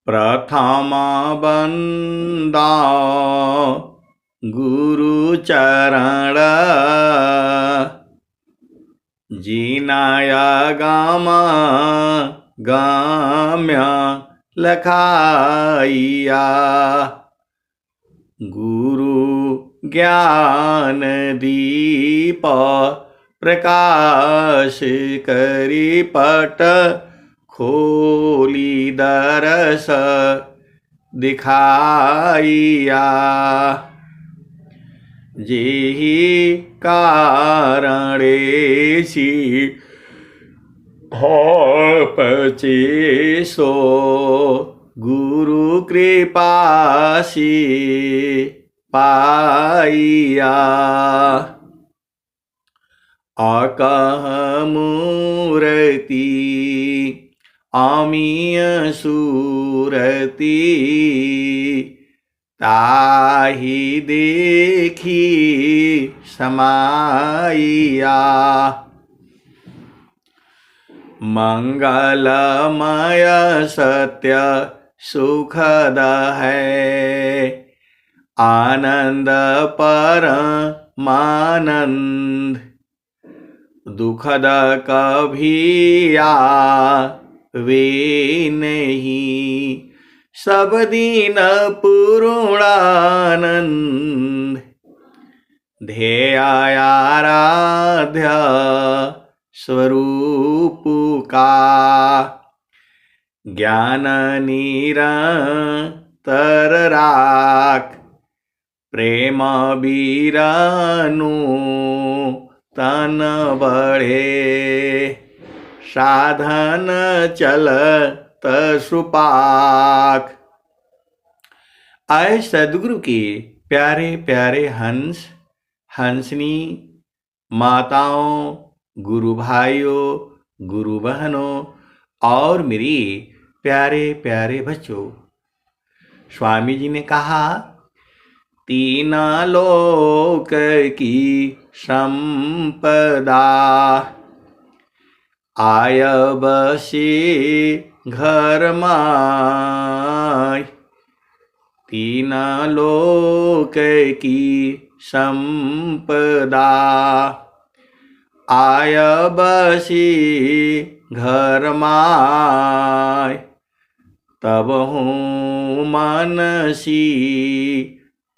प्रथम बंदा गुरु चरण जिनाया गामा गाम्य लखाइया। गुरु ज्ञान दीप प्रकाश करी पट खोली दरस दिखाइया। जेहि कारणेसी पचे सो गुरु कृपासी पाइया। अकह मूर्ति अमीय सूरति ताहि देखी समाइया। मंगलमय सत्य सुखद है आनंद परमानंद। दुखद कभी आवे नहीं सब दिन पूर्णानंद। ध्येय आराध्य स्वरूप का ज्ञान निरंतर राख। प्रेम बीरानु तन बढ़े साधन चलत सुपाक। आए सदगुरु के प्यारे प्यारे हंस हंसनी माताओं, गुरु भाइयों, गुरु बहनों और मेरी प्यारे प्यारे बच्चों। स्वामी जी ने कहा, तीन लोक की संपदा आय बसे घर माय। तीन लोक की संपदा आय बसी घर माय। तब हूँ मनसी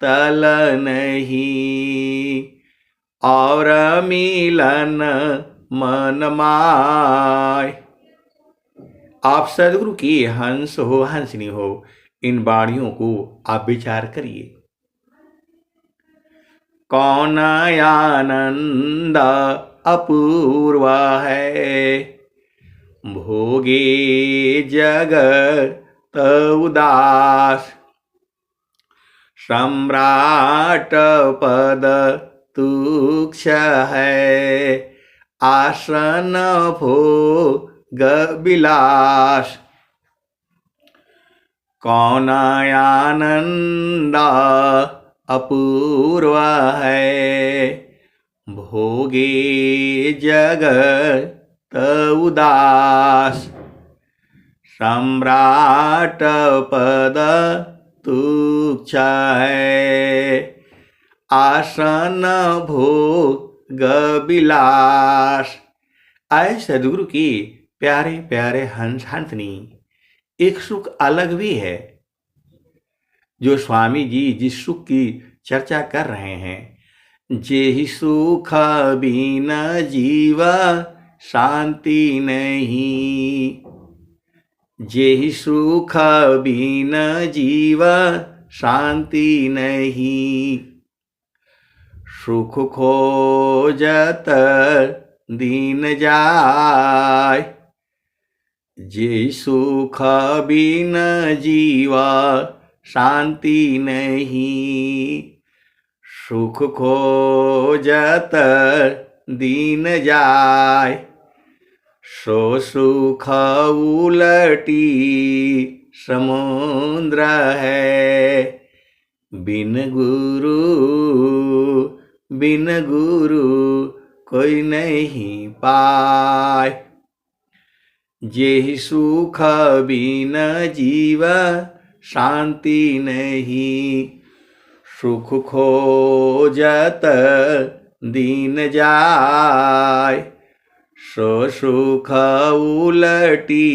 तल नहीं और मिलन मन माय। आप सदगुरु की हंस हो हंसनी हो इन वाणियों को आप विचार करिए। कौन आनंद अपूर्व है भोगे जगत उदास। सम्राट पद तुक्ष है आसन भोग विलास। कौन आनंद अपूर्व है भोगे जगत उदास। सम्राट पद तुच्छ है आसन भोग विलास। आए सदगुरु की प्यारे प्यारे हंस हंसनी एक सुख अलग भी है जो स्वामी जी जिस सुख की चर्चा कर रहे हैं। जेहि सुख बिना जीवा शांति नहीं। जेहि सुख बिना जीवा शांति नहीं। सुख खोजत दीन जाय। जेहि सुख बिना जीवा शांति नहीं। सुख खोजत दीन जाय। सो सुख उलटी समुद्र है बिन गुरु कोई नहीं पाए। जेहि सुख बिन जीव शांति नहीं, सुख खोजत दीन जाय, सो सुख उलटी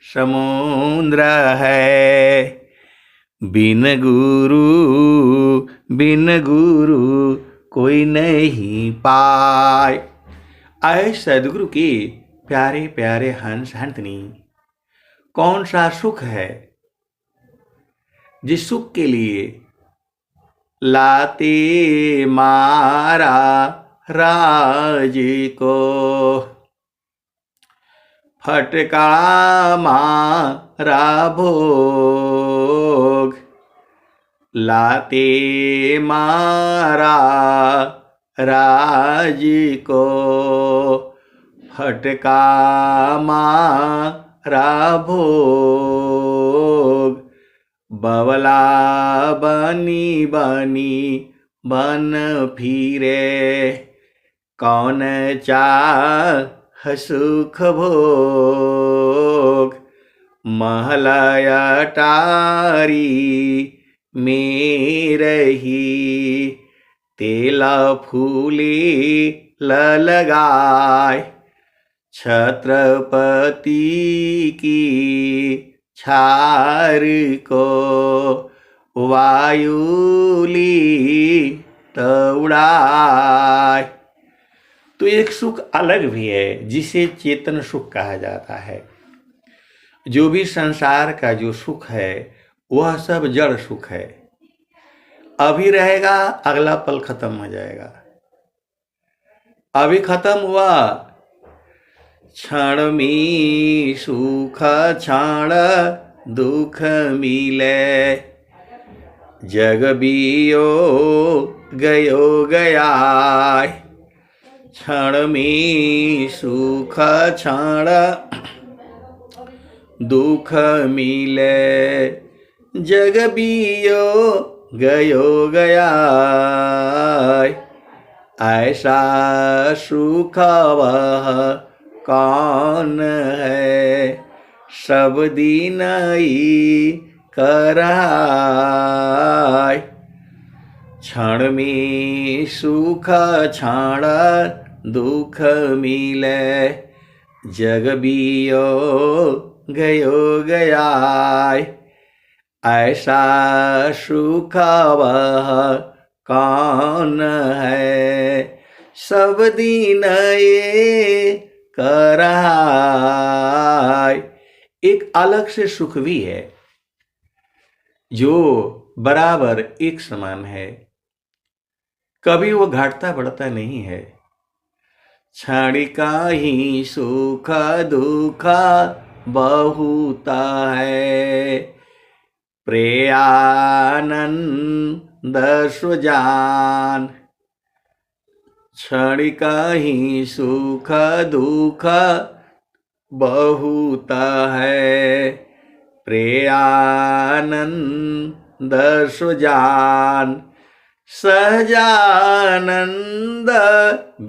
समुद्र है, बिन गुरु कोई नहीं पाए। आए सदगुरु के प्यारे प्यारे हंस हंसनी, कौन सा सुख है जिस सुख के लिए लाते मारा राज को, फटका मारा भोग, लाते मारा राज को, फटका मारा भोग, बवला बनी बनी बन फिरे, कौन चाह सुख भोग, महल अटारी में रही, तेला फूली लगाए, छत्रपति की छार को, वायुली उड़ाए। तो एक सुख अलग भी है जिसे चेतन सुख कहा जाता है। जो भी संसार का जो सुख है वह सब जड़ सुख है, अभी रहेगा अगला पल खत्म हो जाएगा। अभी खत्म हुआ, क्षण में सुख क्षण दुख मिले, जग बियो गयो गया, क्षण में सुख क्षण दुख मिले, जग बियो गयो गया, ऐसा सुख वह कौन है, सब दिन ही कराय, क्षण में सुख क्षण दुख मिले, जग बियो गयो गया, ऐसा सुख वह कौन है, सब दिन ये कराय। एक अलग से सुख भी है जो बराबर एक समान है, कभी वो घटता बढ़ता नहीं है। क्षणिका ही सुख दुख बहुत है, प्रेयानंद सुजान, क्षणिका ही सुख दुख बहुत है, प्रेयानंद सुजान, सहजानंद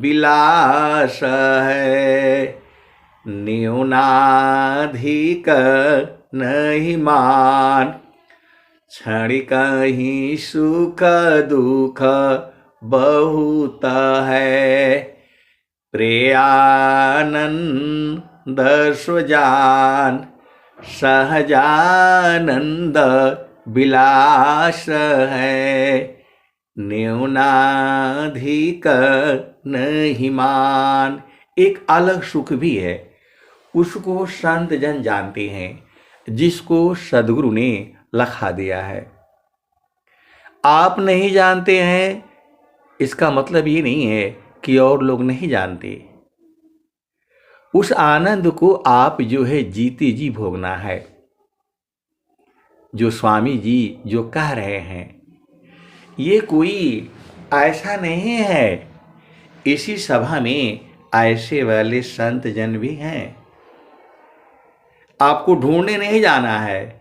विलास है, न्यूनाधिक नहीं मान, क्षणिका ही सुख दुख बहुत है, प्रेयानंद सुजान, सहजानंद विलास है, न्यूनाधिक नहीं मान। एक अलग सुख भी है, उसको संत जन जानते हैं, जिसको सदगुरु ने लखा दिया है। आप नहीं जानते हैं इसका मतलब ये नहीं है कि और लोग नहीं जानते। उस आनंद को आप जो है जीते जी भोगना है। जो स्वामी जी जो कह रहे हैं ये कोई ऐसा नहीं है, इसी सभा में ऐसे वाले संत जन भी हैं। आपको ढूंढने नहीं जाना है,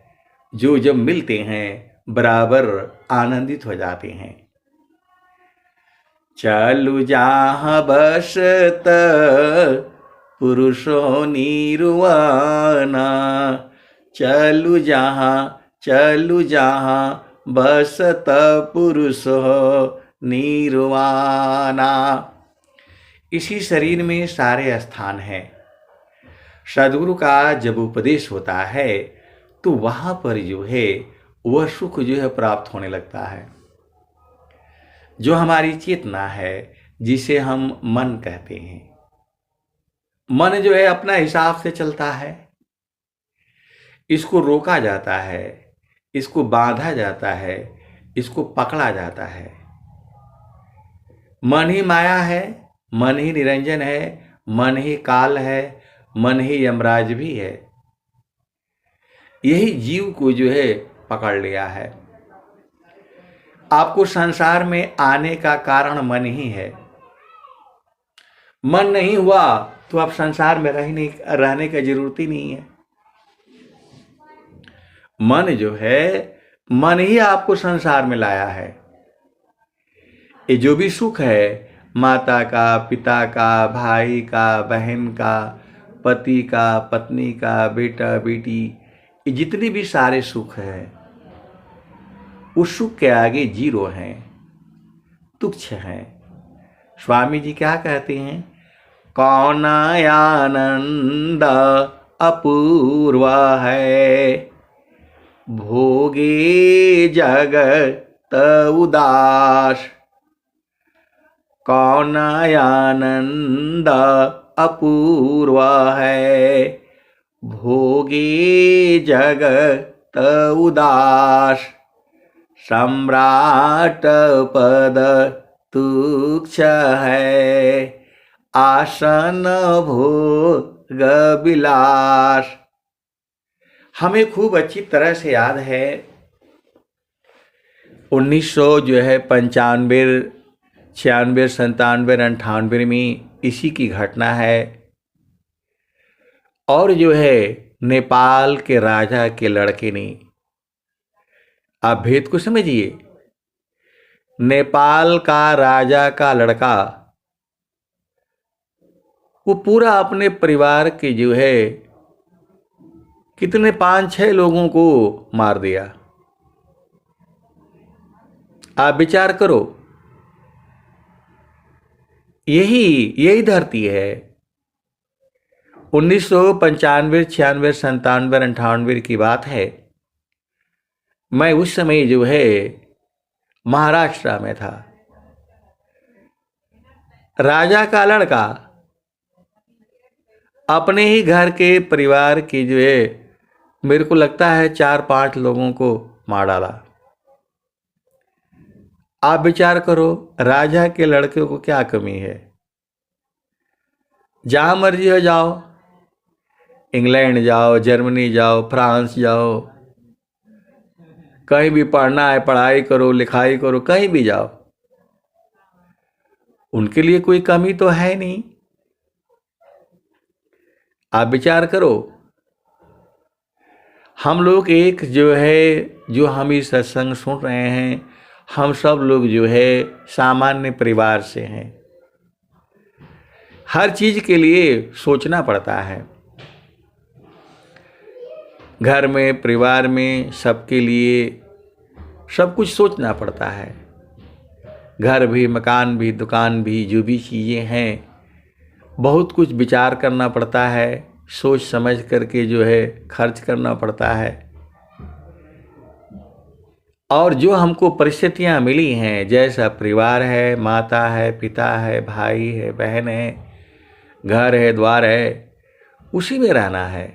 जो जब मिलते हैं बराबर आनंदित हो जाते हैं। चलु जहाँ बसत पुरुषो निर्वाणा। चलु जहाँ बसत पुरुषो निर्वाणा। इसी शरीर में सारे स्थान हैं। सदगुरु का जब उपदेश होता है तो वहाँ पर जो है वह सुख जो है प्राप्त होने लगता है। जो हमारी चेतना है, जिसे हम मन कहते हैं, मन जो है अपना हिसाब से चलता है। इसको रोका जाता है, इसको बांधा जाता है, इसको पकड़ा जाता है। मन ही माया है, मन ही निरंजन है, मन ही काल है, मन ही यमराज भी है। यही जीव को जो है पकड़ लिया है। आपको संसार में आने का कारण मन ही है। मन नहीं हुआ तो आप संसार में रहने की जरूरत ही नहीं है। मन जो है, मन ही आपको संसार में लाया है। ये जो भी सुख है, माता का, पिता का, भाई का, बहन का, पति का, पत्नी का, बेटा बेटी, ये जितने भी सारे सुख हैं, उस सुख के आगे जीरो हैं, तुच्छ हैं। स्वामी जी क्या कहते हैं? कौन आनंद अपूर्वा है, भोगे जगत उदास। कौन आनंद अपूर्वा है, भोगे जगत उदास। सम्राट पद तुच्छ है, आसन भोग विलास। हमें खूब अच्छी तरह से याद है 1900 जो है 95, 96, 97, 98 में इसी की घटना है। और जो है नेपाल के राजा के लड़के ने, आप भेद को समझिए, नेपाल का राजा का लड़का वो पूरा अपने परिवार के जो है कितने 5-6 लोगों को मार दिया। आप विचार करो, यही धरती है। 1995, 96, 97, 98 की बात है। मैं उस समय जो है महाराष्ट्र में था। राजा का लड़का अपने ही घर के परिवार की जो है, मेरे को लगता है 4-5 लोगों को मार डाला। आप विचार करो, राजा के लड़के को क्या कमी है? जहां मर्जी हो जाओ, इंग्लैंड जाओ, जर्मनी जाओ, फ्रांस जाओ, कहीं भी पढ़ना है पढ़ाई करो, लिखाई करो, कहीं भी जाओ, उनके लिए कोई कमी तो है नहीं। आप विचार करो, हम लोग एक जो है, जो हम इस सत्संग सुन रहे हैं, हम सब लोग जो है सामान्य परिवार से हैं। हर चीज के लिए सोचना पड़ता है। घर में, परिवार में, सबके लिए सब कुछ सोचना पड़ता है। घर भी, मकान भी, दुकान भी, जो भी चीज़ें हैं, बहुत कुछ विचार करना पड़ता है। सोच समझ करके जो है खर्च करना पड़ता है। और जो हमको परिस्थितियाँ मिली हैं, जैसा परिवार है, माता है, पिता है, भाई है, बहन है, घर है, द्वार है, उसी में रहना है।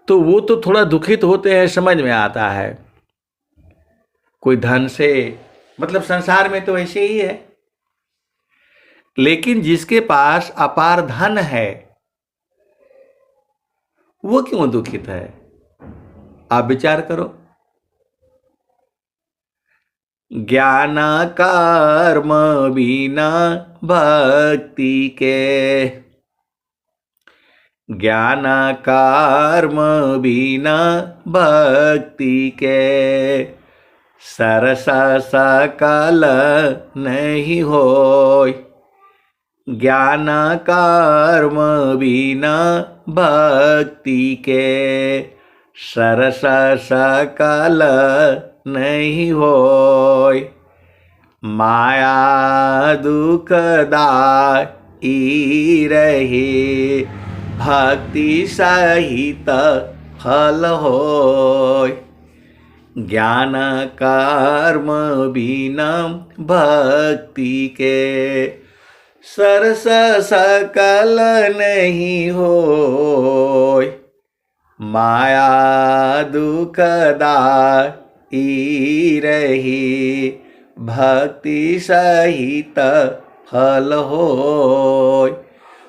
तो वो तो थोड़ा दुखित होते हैं, समझ में आता है। कोई धन से, मतलब संसार में तो ऐसे ही है। लेकिन जिसके पास अपार धन है, वो क्यों दुखित है? आप विचार करो। ज्ञान कर्म बिना भक्ति के, ज्ञान कर्म बिना भक्ति के, सरस सकल नहीं होय। ज्ञान कर्म बिना भक्ति के सरस सकल नहीं होय। माया दुखदाई रहे भक्ति सहित फल होय। ज्ञान कर्म बिना भक्ति के सरस सकल नहीं होय। माया दुखदाई रही भक्ति सहित फल होय।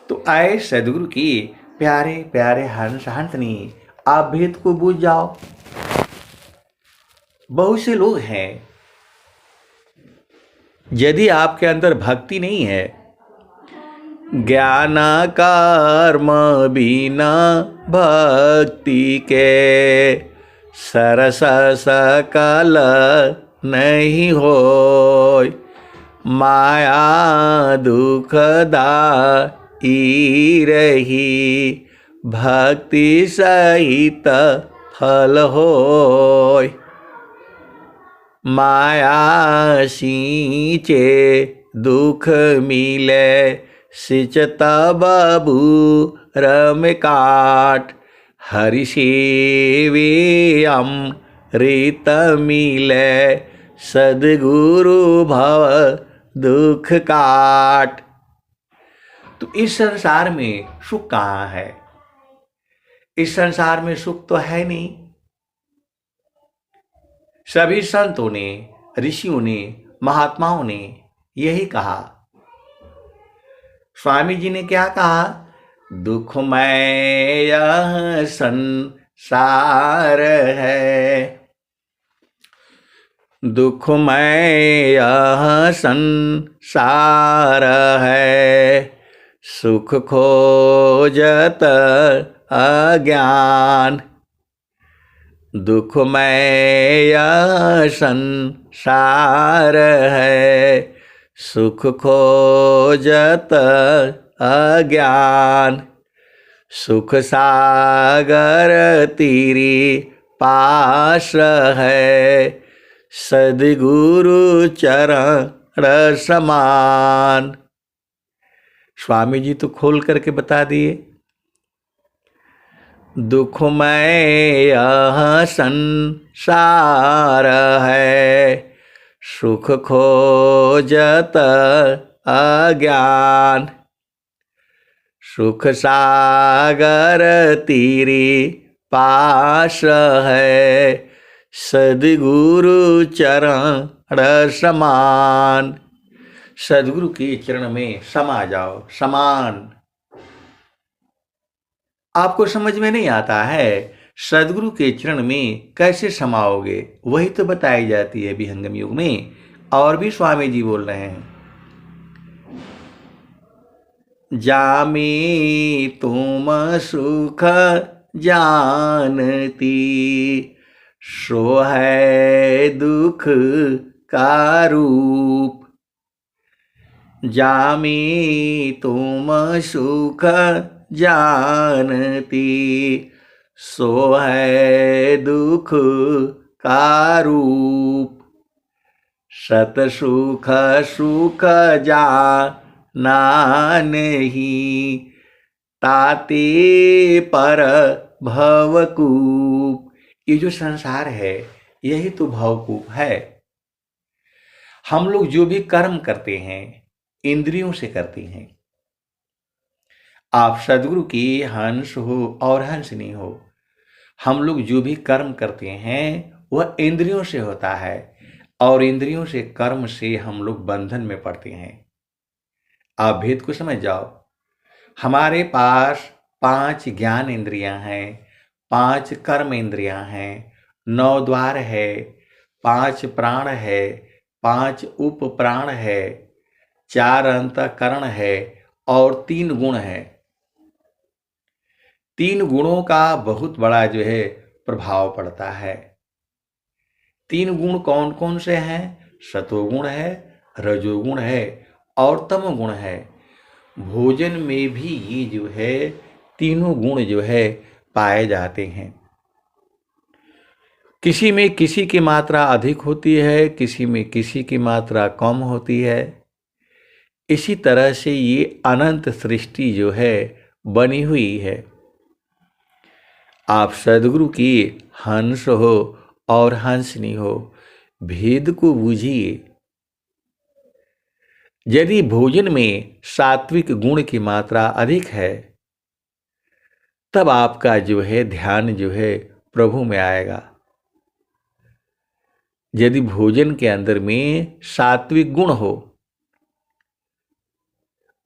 तो आए सदगुरु की प्यारे प्यारे हंस हंसनी, आप भेद को बूझ जाओ। बहुत से लोग हैं, यदि आपके अंदर भक्ति नहीं है, ज्ञान कर्म बिना भक्ति के सरस सकल नहीं होय। माया दुखदाई रही भक्ति सहित फल होय। माया सींचे दुख मिले सिंचत बाबू रम काट। हरि सेवे अमृत मिले सदगुरु भव दुख काट। तो इस संसार में सुख कहाँ है? इस संसार में सुख तो है नहीं। सभी संतों ने, ऋषियों ने, महात्माओं ने यही कहा। स्वामी जी ने क्या कहा? दुखमय यह संसार है, दुखमय यह संसार है। सुख खोजत अज्ञान, दुखमय यह संसार है। सुख खोजत अज्ञान। सुख सागर तेरे पास है, सद्गुरु चरण समान। स्वामी जी तो खोल करके बता दिए। दुखमय यह संसार है, सुख खोजत अज्ञान। सुख सागर तेरे पास है, सद्गुरु चरण समान। सद्गुरु के चरण में समा जाओ। समान आपको समझ में नहीं आता है, सद्गुरु के चरण में कैसे समाओगे? वही तो बताई जाती है विहंगम युग में। और भी स्वामी जी बोल रहे हैं, जामे तुम सुख जानती, सो है दुख का रूप। जामे तुम सुख जानती, सो है दुख का रूप। सत सुख सुख जाना नहीं, ताते पर भवकूप। ये जो संसार है यही तो भवकूप है। हम लोग जो भी कर्म करते हैं इंद्रियों से करते हैं। आप सद्गुरु की हंस हो और हंसनी हो, हम लोग जो भी कर्म करते हैं वह इंद्रियों से होता है, और इंद्रियों से कर्म से हम लोग बंधन में पड़ते हैं। आप भेद को समझ जाओ। हमारे पास 5 ज्ञान इंद्रियां हैं, 5 कर्म इंद्रियां हैं, 9 द्वार है, 5 प्राण है, 5 उप प्राण है, 4 अंतःकरण है और 3 गुण है। 3 गुणों का बहुत बड़ा जो है प्रभाव पड़ता है। 3 गुण कौन कौन से हैं? सतोगुण है, रजोगुण है और तमोगुण है। भोजन में भी ये जो है तीनों गुण जो है पाए जाते हैं। किसी में किसी की मात्रा अधिक होती है, किसी में किसी की मात्रा कम होती है। इसी तरह से ये अनंत सृष्टि जो है बनी हुई है। आप सद्गुरु की हंस हो और हंसनी हो, भेद को बूझिए। यदि भोजन में सात्विक गुण की मात्रा अधिक है, तब आपका जो है ध्यान जो है प्रभु में आएगा। यदि भोजन के अंदर में सात्विक गुण हो,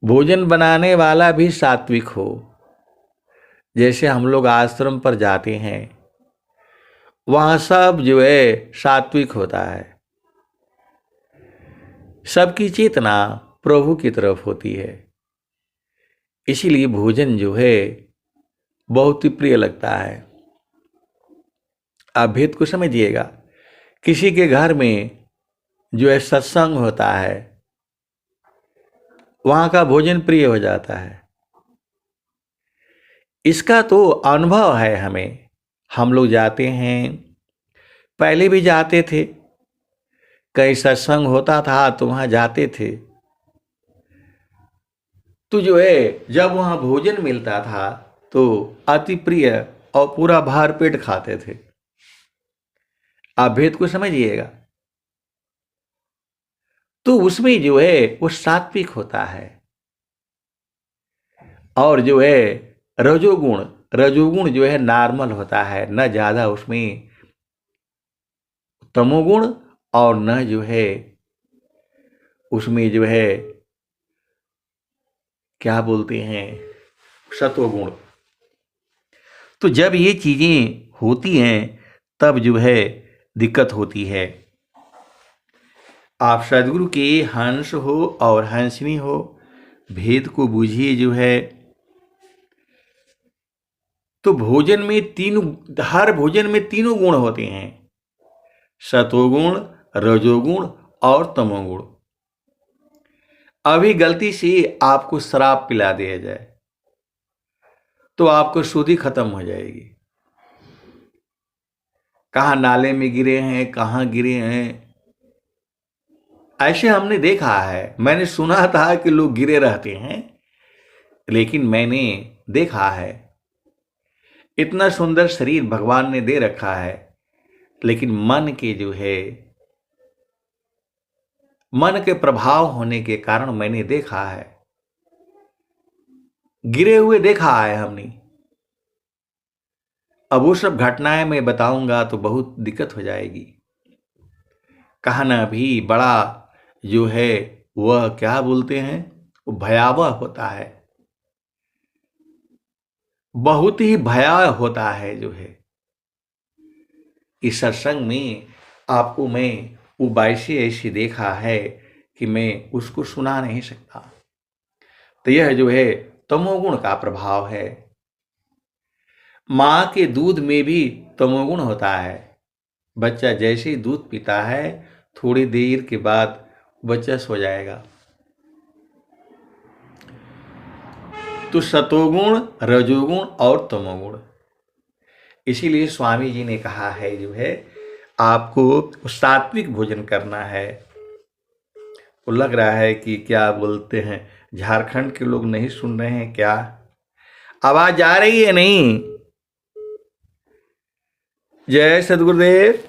भोजन बनाने वाला भी सात्विक हो, जैसे हम लोग आश्रम पर जाते हैं, वहाँ सब जो है सात्विक होता है। सबकी चेतना प्रभु की तरफ होती है। इसीलिए भोजन जो है बहुत ही प्रिय लगता है। आप भेद को समझिएगा। किसी के घर में जो है सत्संग होता है, वहाँ का भोजन प्रिय हो जाता है। इसका तो अनुभव है हमें। हम लोग जाते हैं, पहले भी जाते थे, कहीं सत्संग होता था तो वहाँ जाते थे। तो जो है जब वहाँ भोजन मिलता था तो अति प्रिय और पूरा भर पेट खाते थे। आप भेद को समझिएगा। तो उसमें जो है वो सात्विक होता है। और जो है रजोगुण जो है नॉर्मल होता है, न ज़्यादा उसमें तमोगुण और न जो है उसमें जो है क्या बोलते हैं सत्वगुण। तो जब ये चीज़ें होती हैं तब जो है दिक्कत होती है। आप सद्गुरु के हंस हो और हंसनी हो, भेद को बूझिए जो है। तो भोजन में हर भोजन में तीनों गुण होते हैं, सतोगुण, रजोगुण और तमोगुण। अभी गलती से आपको शराब पिला दिया जाए तो आपको शुद्धि खत्म हो जाएगी। कहाँ नाले में गिरे हैं, कहाँ गिरे हैं, ऐसे हमने देखा है। मैंने सुना था कि लोग गिरे रहते हैं, लेकिन मैंने देखा है। इतना सुंदर शरीर भगवान ने दे रखा है, लेकिन मन के प्रभाव होने के कारण मैंने देखा है, गिरे हुए देखा है हमने। अब वो सब घटनाएं मैं बताऊंगा तो बहुत दिक्कत हो जाएगी। कहना भी बड़ा जो है वह क्या बोलते हैं वो भयावह होता है, बहुत ही भयावह होता है जो है। इस सत्संग में आपको मैं वो बाइसे ऐसी देखा है कि मैं उसको सुना नहीं सकता। तो यह जो है तमोगुण का प्रभाव है। माँ के दूध में भी तमोगुण होता है। बच्चा जैसे ही दूध पीता है, थोड़ी देर के बाद बच्चा सो जाएगा। तो सतोगुण, रजोगुण और तमोगुण। इसीलिए स्वामी जी ने कहा है जो है आपको सात्विक भोजन करना है। वो लग रहा है कि क्या बोलते हैं झारखंड के लोग नहीं सुन रहे हैं क्या? आवाज आ रही है नहीं? जय सद्गुरुदेव।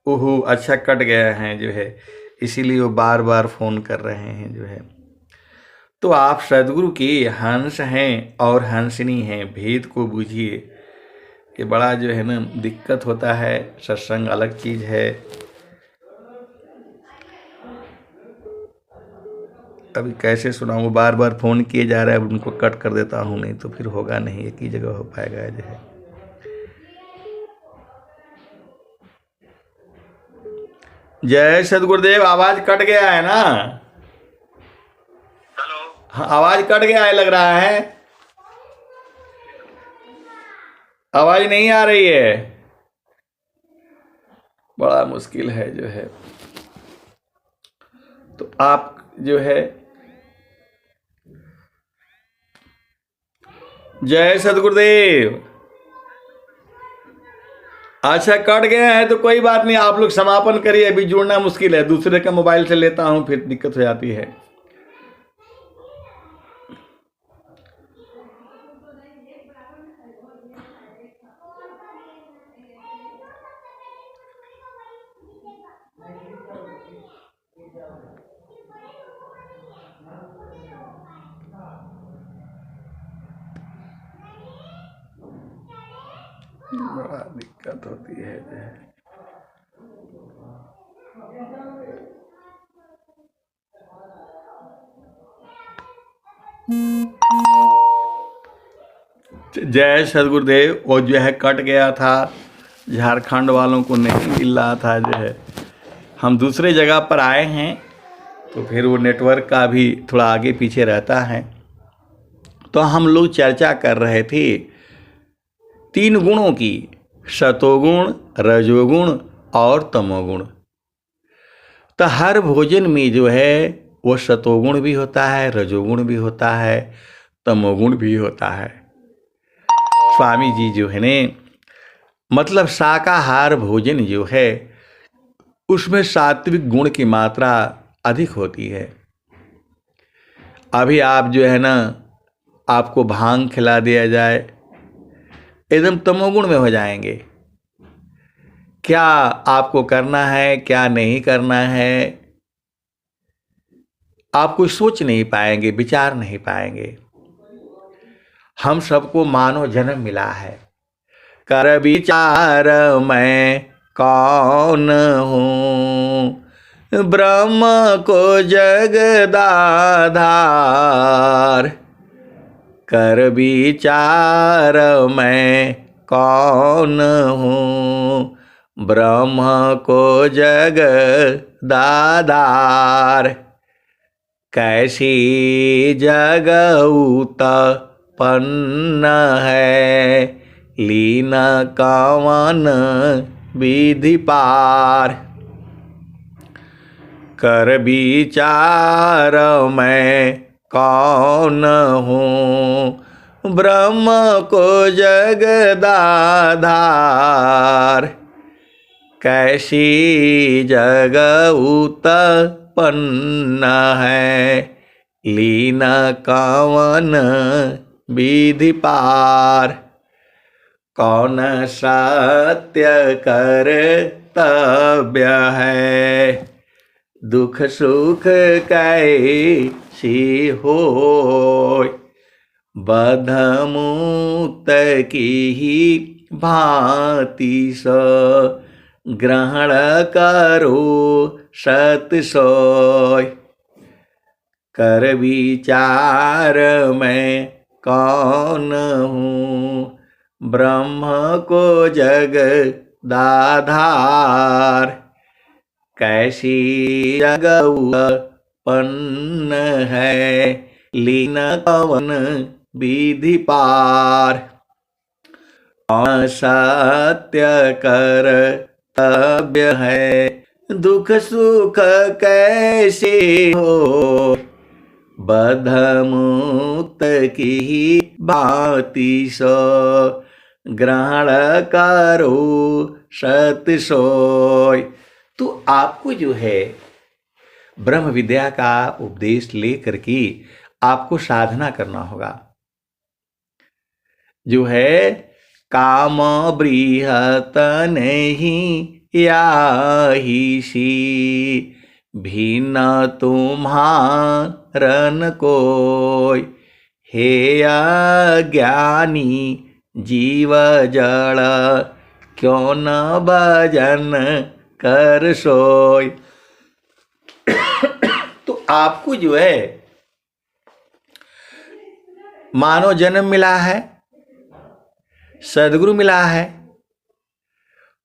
ओहो अच्छा, कट गया है जो है, इसीलिए वो बार बार फोन कर रहे हैं जो है। तो आप सद्गुरु के हंस हैं और हंसनी हैं, भेद को बूझिए। ये बड़ा जो है ना दिक्कत होता है। सत्संग अलग चीज है। अभी कैसे सुनाऊं, बार बार फोन किए जा रहा है, उनको कट कर देता हूं, नहीं तो फिर होगा नहीं, एक ही जगह हो पाएगा जो है। जय सद्गुरुदेव। आवाज कट गया है ना? हेलो। हाँ, आवाज कट गया है लग रहा है। आवाज नहीं आ रही है, बड़ा मुश्किल है जो है। तो आप जो है जय सदगुरुदेव। अच्छा, कट गया है तो कोई बात नहीं, आप लोग समापन करिए, अभी जुड़ना मुश्किल है, दूसरे का मोबाइल से लेता हूं फिर दिक्कत हो जाती है। बड़ा दिक्कत होती है। जय सदगुरुदेव। वो जो है कट गया था, झारखंड वालों को नहीं मिल रहा था, जो है हम दूसरे जगह पर आए हैं तो फिर वो नेटवर्क का भी थोड़ा आगे पीछे रहता है। तो हम लोग चर्चा कर रहे थे 3 गुणों की, सतोगुण, रजोगुण और तमोगुण। तो हर भोजन में जो है वो सतोगुण भी होता है, रजोगुण भी होता है, तमोगुण भी होता है। स्वामी जी जो है ने, मतलब शाकाहार भोजन जो है उसमें सात्विक गुण की मात्रा अधिक होती है। अभी आप जो है ना, आपको भांग खिला दिया जाए, एकदम तमोगुण में हो जाएंगे। क्या आपको करना है, क्या नहीं करना है, आप कुछ सोच नहीं पाएंगे, विचार नहीं पाएंगे। हम सबको मानव जन्म मिला है, कर विचार मैं कौन हूँ, ब्रह्म को जगदाधार। कर विचार मैं कौन हूँ, ब्रह्म को जगदाधार। कैसी जग उत्पन्न है, लीन कवन विधि पार। कर विचार मैं कौन हूँ, ब्रह्म को जगदाधार। कैसी जग उत्पन्न है, लीन कवन विधि पार। कौन सत्य कर्तव्य है, दुख सुख कैसी होय। बद्ध मुक्त की ही भांति स, ग्रहण करो सत सोय। कर विचार मैं कौन हूँ, ब्रह्म को जगदाधार। कैसी जग उत्पन्न है, लीन कवन विधि पार। कौन सत्य कर्तव्य है, दुख सुख कैसे हो। बद्ध मुक्त की भांति सो, ग्रहण करो सत सोय। तो आपको जो है ब्रह्म विद्या का उपदेश लेकर के आपको साधना करना होगा। जो है काम बृहत नहीं याही सी, भिन्न तुम्हारन कोय। हे अज्ञानी जीव जड़, क्यों न भजन कर सोय। तो आपको जो है मानव जन्म मिला है, सदगुरु मिला है,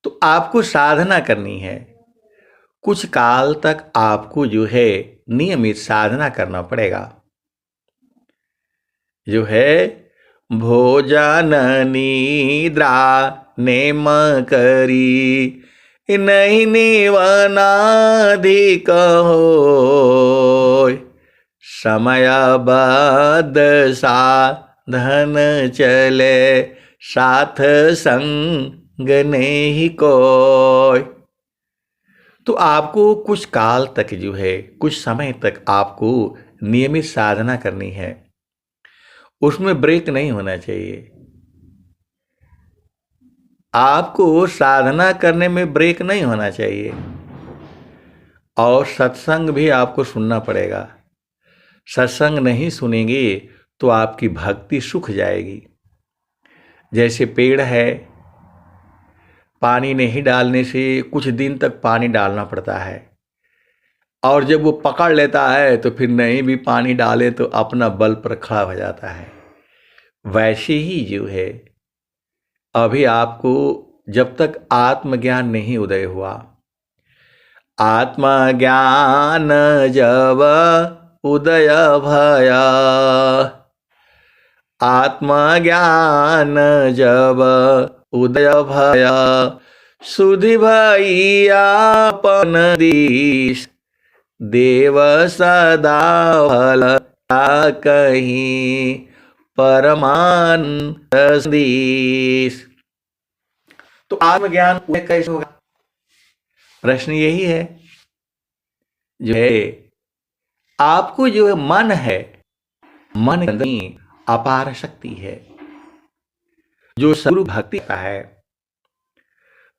तो आपको साधना करनी है। कुछ काल तक आपको जो है नियमित साधना करना पड़ेगा। जो है भोजन निद्रा नेम करी, नहीं निवनाधिक होय। समय बद सा धन चले साथ संग नहीं कोय। तो आपको कुछ काल तक जो है, कुछ समय तक आपको नियमित साधना करनी है, उसमें ब्रेक नहीं होना चाहिए। आपको साधना करने में ब्रेक नहीं होना चाहिए, और सत्संग भी आपको सुनना पड़ेगा। सत्संग नहीं सुनेंगे तो आपकी भक्ति सूख जाएगी। जैसे पेड़ है, पानी नहीं डालने से कुछ दिन तक पानी डालना पड़ता है, और जब वो पकड़ लेता है तो फिर नहीं भी पानी डाले तो अपना बल पर खड़ा हो जाता है। वैसे ही जो है, अभी आपको जब तक आत्मज्ञान नहीं उदय हुआ, आत्मज्ञान जब उदय भया, आत्मज्ञान जब उदय भया, सुधि भैया अपन दीश, देव सदा भला कहीं परमान संदेश। तो आत्मज्ञान कैसे होगा? प्रश्न यही है। जो है, आपको जो है मन है, मन के अंदर अपार शक्ति है, जो सद्गुरु भक्ति का है,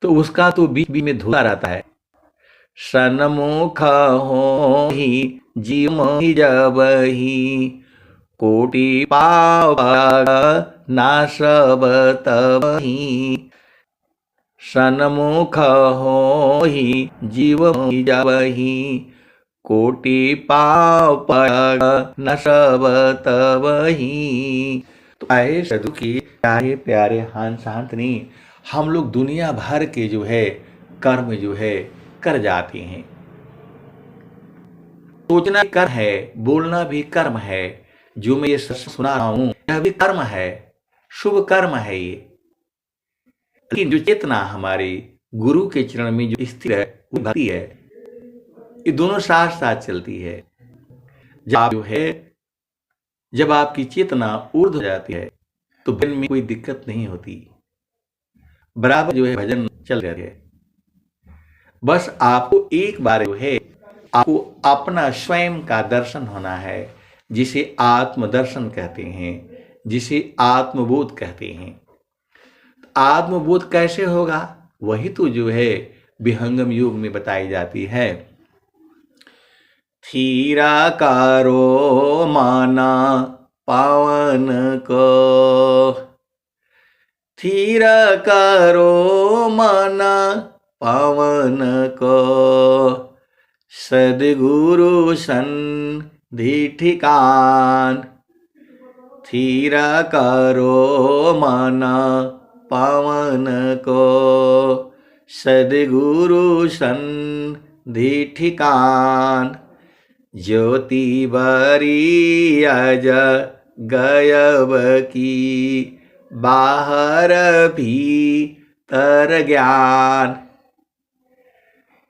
तो उसका तो बीच बीच में धुला रहता है। सन्मुख हो ही जीव जब ही, कोटि पाव नाशब तब ही। सन्मुख हो ही जीव जब ही, कोटि पाप नशब तब ही। तो आए साधु की प्यारे प्यारे हंस शांतनी, हम लोग दुनिया भर के जो है कर्म जो है कर जाते हैं। सोचना कर्म है, बोलना भी कर्म है, जो मैं ये सुना रहा हूं यह भी कर्म है, शुभ कर्म है ये। लेकिन जो चेतना हमारी गुरु के चरण में जो स्थिर है, वो भक्ति है, ये दोनों साथ साथ चलती है। जब आपकी चेतना ऊर्ध्व हो जाती है तो भजन में कोई दिक्कत नहीं होती, बराबर जो है भजन चल रहे है। बस आपको एक बार जो है, आपको अपना स्वयं का दर्शन होना है, जिसे आत्मदर्शन कहते हैं, जिसे आत्मबोध कहते हैं। आत्मबोध कैसे होगा? वही तो जो है विहंगम योग में बताई जाती है। थीरा कारो माना पावन को, थीरा कारो माना पावन को, सद्गुरु सन्धि ठिकान। थीरा करो माना पावन को, सद्गुरु सन्धि ठिकान। ज्योति बरी अज गयब की, बाहर भीतर ज्ञान।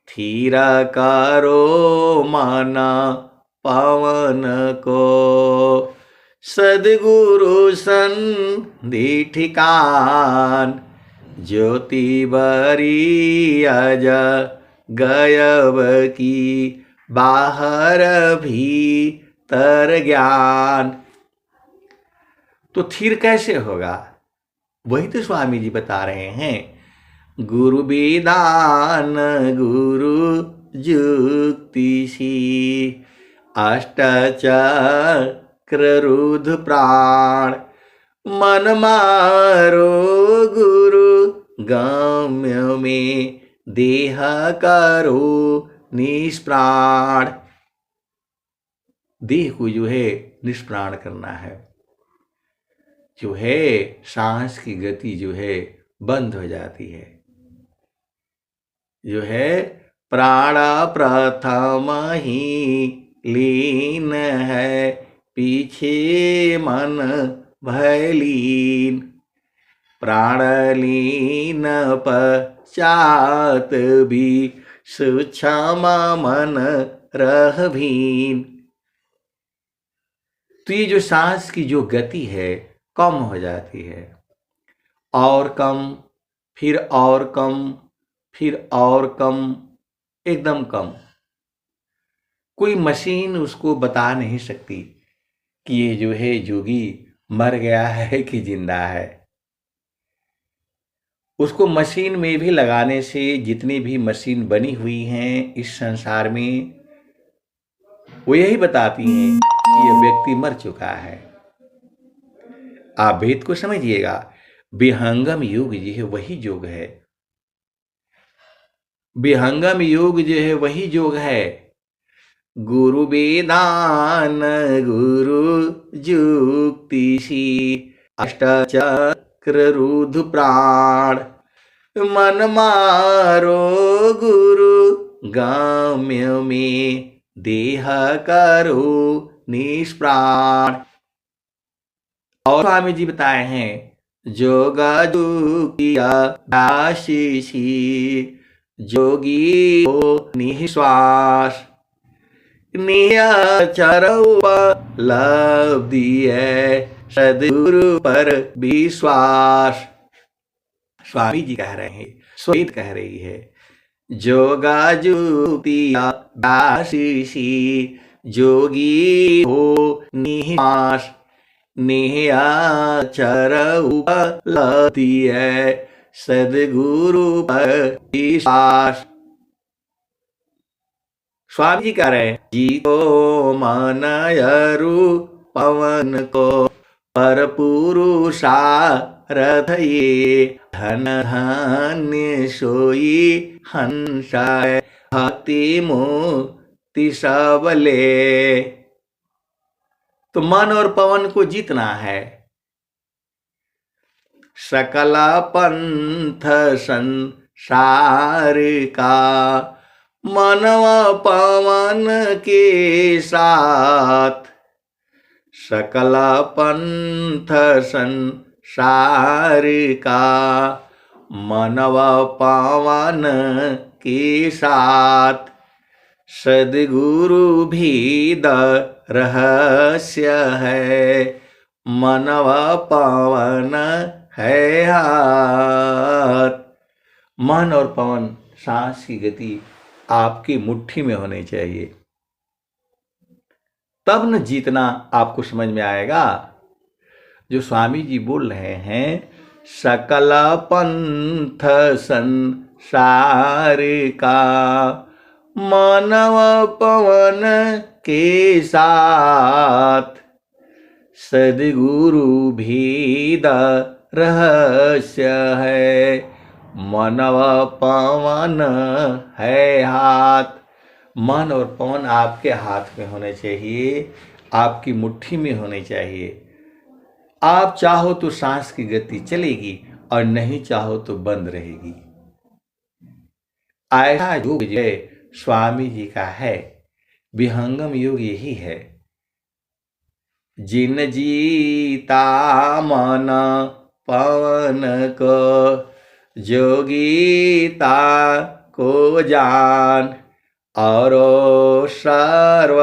थीरा करो माना पावन को, सद्गुरु सन्धि ठिकान। ज्योति बरी अज गयब की, बाहर भीतर ज्ञान। तो थीर कैसे होगा? वही तो स्वामी जी बता रहे हैं। गुरु विधान गुरु जुक्ति सी, अष्टचक्र रुद्र प्राण। मन मारो गुरु गम्य में, देह करो निष्प्राण। देह को जो है निष्प्राण करना है, जो है सांस की गति जो है बंद हो जाती है। जो है प्राण प्रथम ही लीन है, पीछे मन भय लीन। प्राण लीन पश्चात भी, सूक्ष्म मन रह भीन। तो ये जो सांस की जो गति है, कम हो जाती है, और कम, फिर और कम, फिर और कम, एकदम कम। कोई मशीन उसको बता नहीं सकती कि ये जो है जोगी मर गया है कि जिंदा है। उसको मशीन में भी लगाने से, जितनी भी मशीन बनी हुई हैं इस संसार में, वो यही बताती हैं कि ये व्यक्ति मर चुका है। आप भेद को समझिएगा। विहंगम योग जो है वही योग है। विहंगम योग जो है वही योग है। गुरु वेदान गुरु जुक्तिशी अष्टचक्र रुद्र प्राण, मन मारो गुरु गाम्य में देह करो निष्प्राण। और स्वामी जी बताए हैं जोगा जुकिया आशीषी जोगी हो निश्वास, लब्धि है सदगुरु पर विश्वास। स्वामी जी कह रहे हैं, स्वेत कह रही है, जोगा जुक्तिया आशीषी जोगी हो निश्वास, लती है सदगुरु पर विश्वास। स्वामी जी कह रहे हैं, जी को मनयरु पवन को पर पुरुषा रथ ये, धन धान्य सोई हंसाय भक्ति मुक्ति सबले। तो मन और पवन को जीतना है। सकल पंथ संसार का मनव पवन के साथ, सकल पंथ संसार का मनव पवन के साथ, सदगुरु भेद रहस्य है मनव पवन है हाथ। मन और पवन, सांस की गति आपकी मुट्ठी में होनी चाहिए, तब न जीतना आपको समझ में आएगा। जो स्वामी जी बोल रहे हैं, सकल पंथ संसार का मानव पवन के साथ, सदगुरु भेद रहस्य है मनव पवन है हाथ। मन और पवन आपके हाथ में होने चाहिए, आपकी मुट्ठी में होने चाहिए। आप चाहो तो सांस की गति चलेगी और नहीं चाहो तो बंद रहेगी। ऐसा योग जो स्वामी जी का है, विहंगम योग यही है। जिन जीता मन पवन को, जोगीता को जान, और सर्व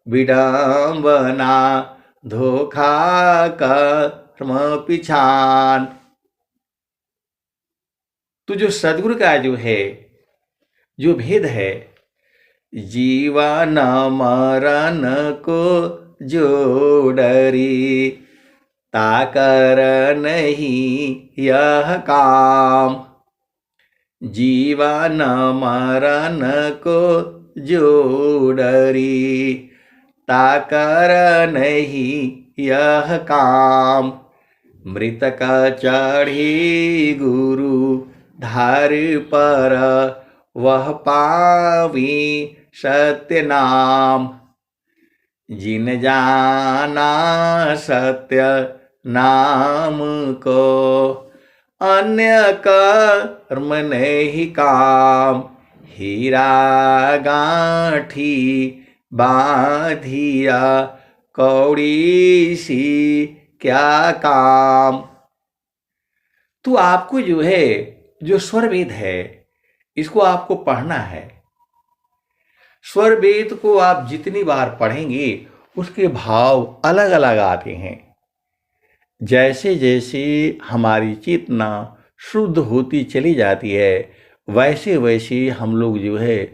विडंबना धोखा कर्म पिछान। तो जो सदगुरु का जो है, जो भेद है, जीवन मरण को जो डरी, ताकर नहीं यह काम। जीवन मरण को जो डरी, ताकर नहीं यह काम। मृतक चढ़ी गुरु धार पर, वह पावी सत्य नाम। जिन जाना सत्य नाम को, अन्य कर्म नहीं काम। हीरा गांठी बांधिया, कौड़ी सी क्या काम। तो आपको जो है, जो स्वर वेद है, इसको आपको पढ़ना है। स्वर वेद को आप जितनी बार पढ़ेंगे उसके भाव अलग अलग आते हैं। जैसे जैसे हमारी चेतना शुद्ध होती चली जाती है, वैसे वैसे हम लोग जो है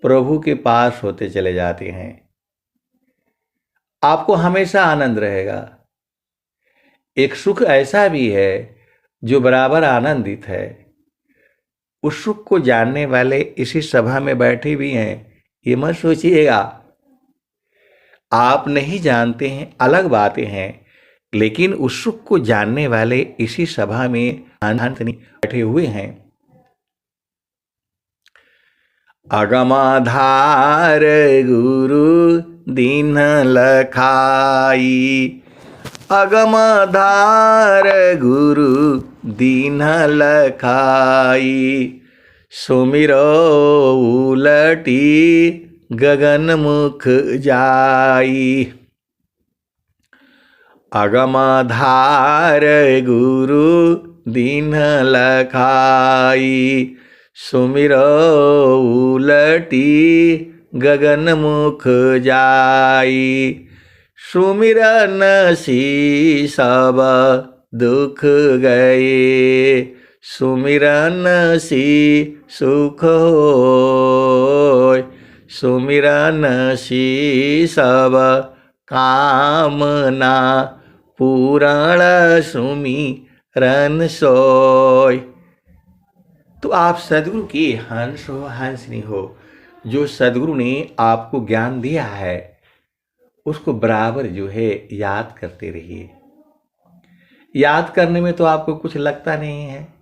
प्रभु के पास होते चले जाते हैं। आपको हमेशा आनंद रहेगा। एक सुख ऐसा भी है जो बराबर आनंदित है। उस सुख को जानने वाले इसी सभा में बैठे भी हैं। ये मत सोचिएगा, आप नहीं जानते हैं अलग बातें हैं, लेकिन उस सुख को जानने वाले इसी सभा में नहीं बैठे हुए हैं। अगमाधार गुरु दीन लखाई, अगमाधार गुरु दीन लखाई, सुमिरो उलटी गगन मुख जाई। अगमाधार गुरु दीन लखाई, सुमिरो उलटी गगन मुख जाई। सुमिरन सी सब दुख गए, सुमिरन सी सुख होय, सुमिरन सी सब कामना पूरण सुमिरन सोय। तो आप सदगुरु की हंस हो हंसनी हो। जो सदगुरु ने आपको ज्ञान दिया है उसको बराबर जो है याद करते रहिए। याद करने में तो आपको कुछ लगता नहीं है।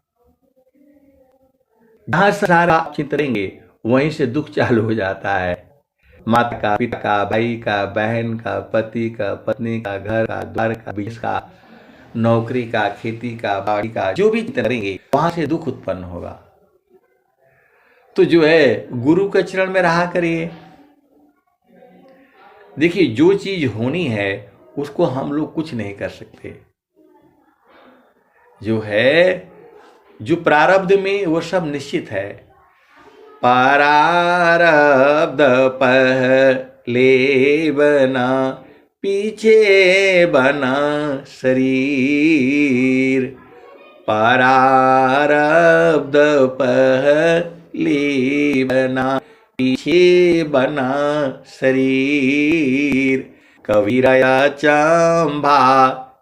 जहां सारा आप चिंतरेंगे वहीं से दुख चालू हो जाता है। माता का, पिता का, भाई का, बहन का, पति का, पत्नी का, घर का, द्वार का, बिजनेस का, नौकरी का, खेती का, बाड़ी का, जो भी करेंगे वहां से दुख उत्पन्न होगा। तो जो है गुरु के चरण में रहा करिए। देखिए, जो चीज होनी है उसको हम लोग कुछ नहीं कर सकते। जो है, जो प्रारब्ध में वो सब निश्चित है। प्रारब्ध पहले बना, पीछे बना शरीर। प्रारब्ध पहले बना, पीछे बना शरीर। कबीरा चंबा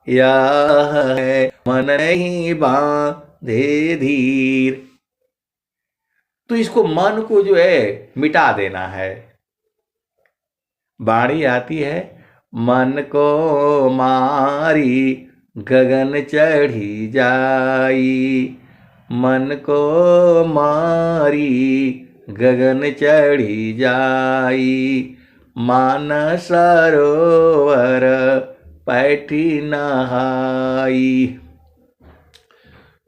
यह है, मन नहीं बांधे धीर। तो इसको मन को जो है मिटा देना है। बाणी आती है, मन को मारी गगन चढ़ी जाई, मन को मारी गगन चढ़ी जाई। मानस सरोवर पैठी नहाई,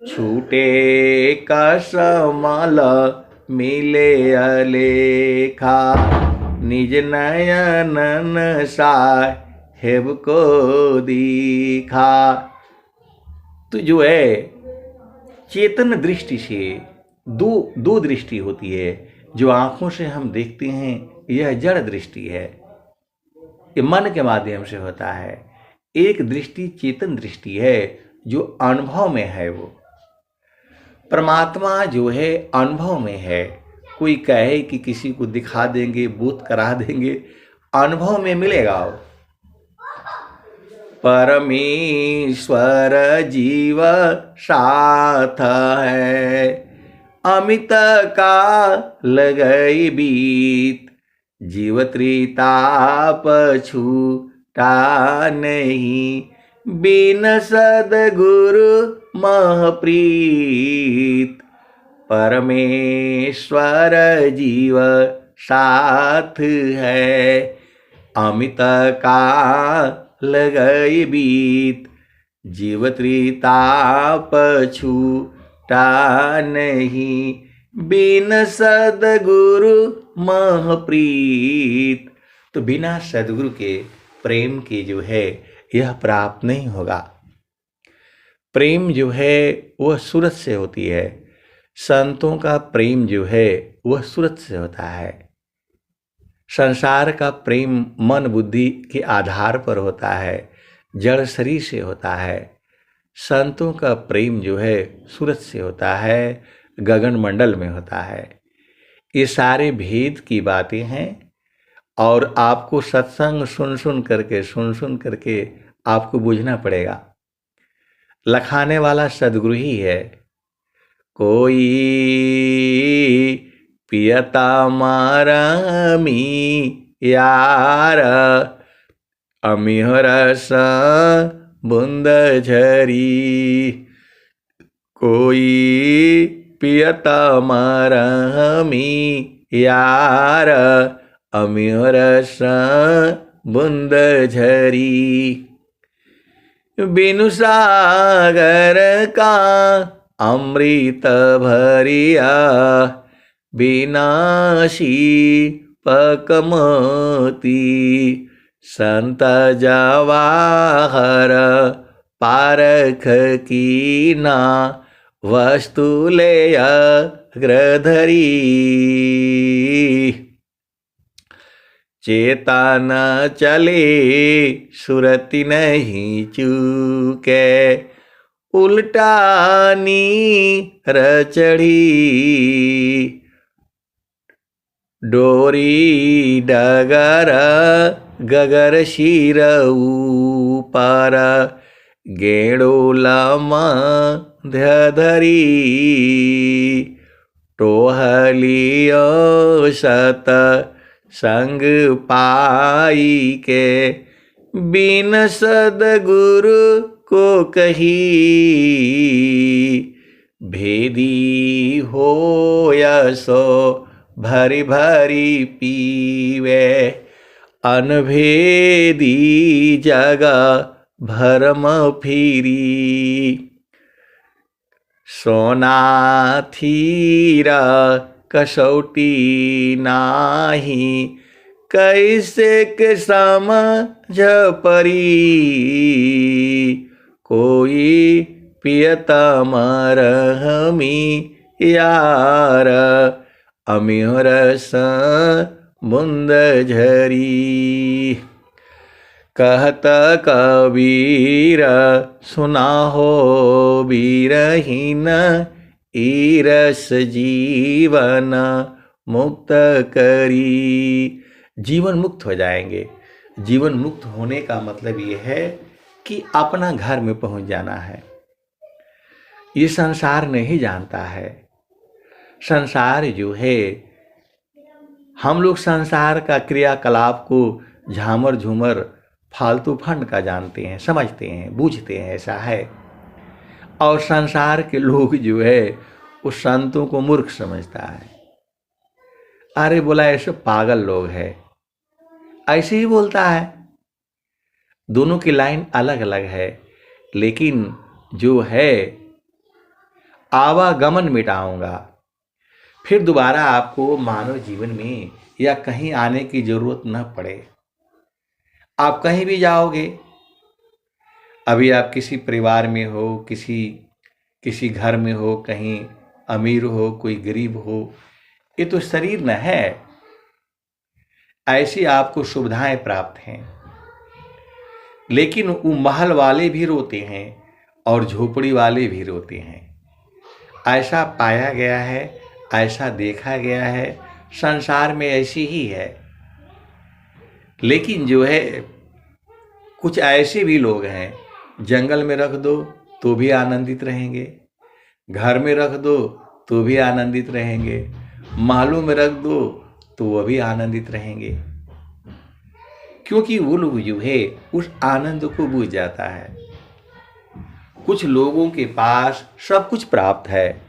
छूटे कसमल मिले अलेखा। निज नयनन साहेब को दिखा। तो जो है चेतन दृष्टि से दो दृष्टि होती है। जो आंखों से हम देखते हैं यह जड़ दृष्टि है, ये मन के माध्यम से होता है। एक दृष्टि चेतन दृष्टि है जो अनुभव में है। वो परमात्मा जो है अनुभव में है। कोई कहे कि किसी को दिखा देंगे, बोध करा देंगे, अनुभव में मिलेगा वो। परमेश्वर जीव साथ है, अमित का लगई बीत। जीव त्रिताप छूटा नहीं, बिन सदगुरु महप्रीत। परमेश्वर जीव साथ है, अमित का लगई बीत। जीव त्रिताप छूटा नहीं, बिन सदगुरु महप्रीत। तो बिना सदगुरु के प्रेम के जो है यह प्राप्त नहीं होगा। प्रेम जो है वह सूरत से होती है। संतों का प्रेम जो है वह सूरत से होता है। संसार का प्रेम मन बुद्धि के आधार पर होता है, जड़ शरीर से होता है। संतों का प्रेम जो है सूरज से होता है, गगन मंडल में होता है। ये सारे भेद की बातें हैं और आपको सत्संग सुन सुन करके आपको बूझना पड़ेगा। लखाने वाला सदगुरु ही है। कोई पियता मारमी यार, अमिहरस बुंद झरी। कोई पियता मारमी यार, अमिहरस बुंद झरी। बिनु सागर का अमृत भरिया, विनाशी पकमती। संत जवाहर पारख कीना, वस्तु ले अग्रधरी। चेता न चले सुरति नहीं चूके, उल्टा नीर चढ़ी। डोरी डगर गगर शिर ऊपर, गेड़ोला मध्य धरी। टोहलियो सत संग पाई के, बिन सदगुरु को कही। भेदी होयसो भरी भरी पीवे, अनभेदी जगा भरम फिरी। सोना थीरा कसौटी नाही, कैसे के समझ परी। कोई पियता मरहमी यार, अमिहरस बुंद झरी। कहत कबीर सुना हो बीरहीन, ईरस जीवन मुक्त करी। जीवन मुक्त हो जाएंगे। जीवन मुक्त होने का मतलब ये है कि अपना घर में पहुंच जाना है। ये संसार नहीं जानता है। संसार जो है, हम लोग संसार का क्रियाकलाप को झामर झूमर फालतू फंड का जानते हैं, समझते हैं, बूझते हैं, ऐसा है। और संसार के लोग जो है उस संतों को मूर्ख समझता है। अरे बोला ऐसे पागल लोग है, ऐसे ही बोलता है। दोनों की लाइन अलग अलग है, लेकिन जो है आवागमन मिटाऊंगा, फिर दोबारा आपको मानव जीवन में या कहीं आने की जरूरत न पड़े। आप कहीं भी जाओगे, अभी आप किसी परिवार में हो, किसी घर में हो, कहीं अमीर हो, कोई गरीब हो, ये तो शरीर न है। ऐसी आपको सुविधाएं प्राप्त हैं, लेकिन वो महल वाले भी रोते हैं और झोपड़ी वाले भी रोते हैं। ऐसा पाया गया है, ऐसा देखा गया है, संसार में ऐसी ही है। लेकिन जो है कुछ ऐसे भी लोग हैं, जंगल में रख दो तो भी आनंदित रहेंगे, घर में रख दो तो भी आनंदित रहेंगे, महलों में रख दो तो वह भी आनंदित रहेंगे, क्योंकि वो लोग जो है उस आनंद को बूझ जाता है। कुछ लोगों के पास सब कुछ प्राप्त है,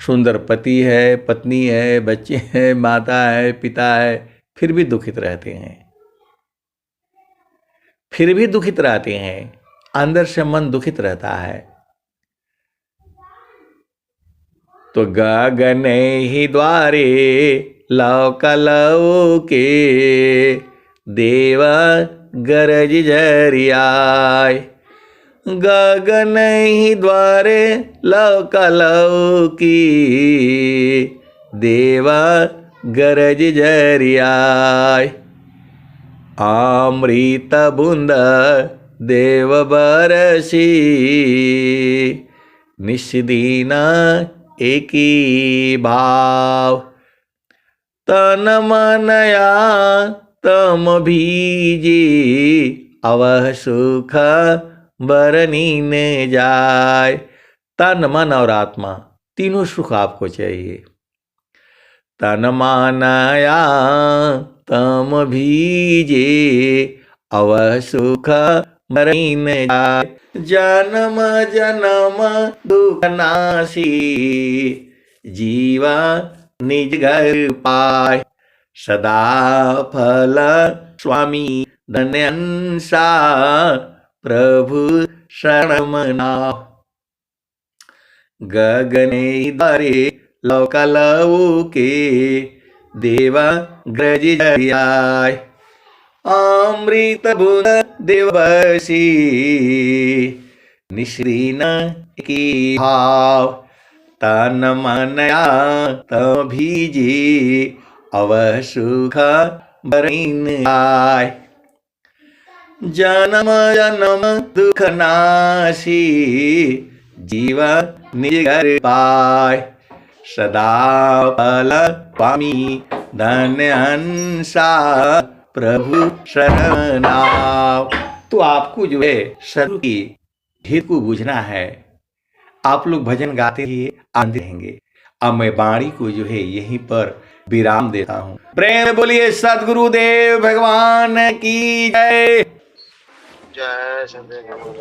सुंदर पति है, पत्नी है, बच्चे हैं, माता है, पिता है, फिर भी दुखित रहते हैं। फिर भी दुखित रहते हैं, अंदर से मन दुखित रहता है। तो गगन ही द्वारे लौके, देव गरज झरियाय। गगन ही द्वारे लौकी, देव गरज झरियाय। अमृत बूंद देव बरसी निस्दीन एकी भाव तन मनया तम भीजे अवह सुख बरनी न जाय। तन मन और आत्मा तीनों सुख आपको चाहिए। तन मानया तम भीजे अवह सुख बरनी न जाय। जन्म जन्म दुख नासी जीवा निज घर पाय। सदा फल स्वामी धन्यंसा प्रभु शरण नाव। गगने द्वारे लौकलऊ के देवा ग्रज जयाय। अमृत बुध देवसी निश्रीन की भाव तन मनया तम भीजे अवह सुख बरन आय। जन्म जन्म दुख नासी जीवा निज घर पाय। सदा फल स्वामी धन्य हंसा प्रभु शरण नाव। तो आपको जो है सदगुरु की हित को बुझना है। आप लोग भजन गाते रहिए, आनंद रहेंगे। अब मैं वाणी को जो है यहीं पर विराम देता हूँ। प्रेम बोलिए सदगुरुदेव भगवान की जय। जय सद्गुरु।